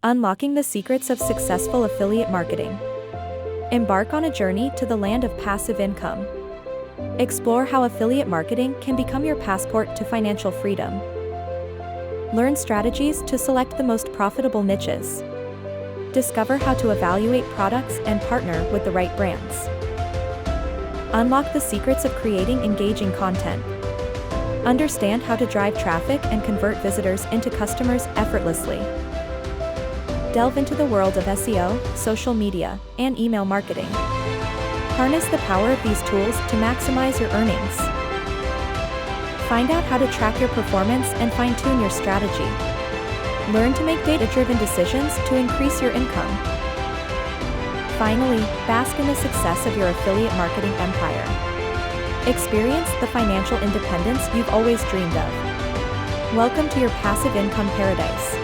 Unlocking the secrets of successful affiliate marketing. Embark on a journey to the land of passive income. Explore how affiliate marketing can become your passport to financial freedom. Learn strategies to select the most profitable niches. Discover how to evaluate products and partner with the right brands. Unlock the secrets of creating engaging content. Understand how to drive traffic and convert visitors into customers effortlessly. Delve into the world of SEO, social media, and email marketing. Harness the power of these tools to maximize your earnings. Find out how to track your performance and fine-tune your strategy. Learn to make data-driven decisions to increase your income. Finally, bask in the success of your affiliate marketing empire. Experience the financial independence you've always dreamed of. Welcome to your passive income paradise.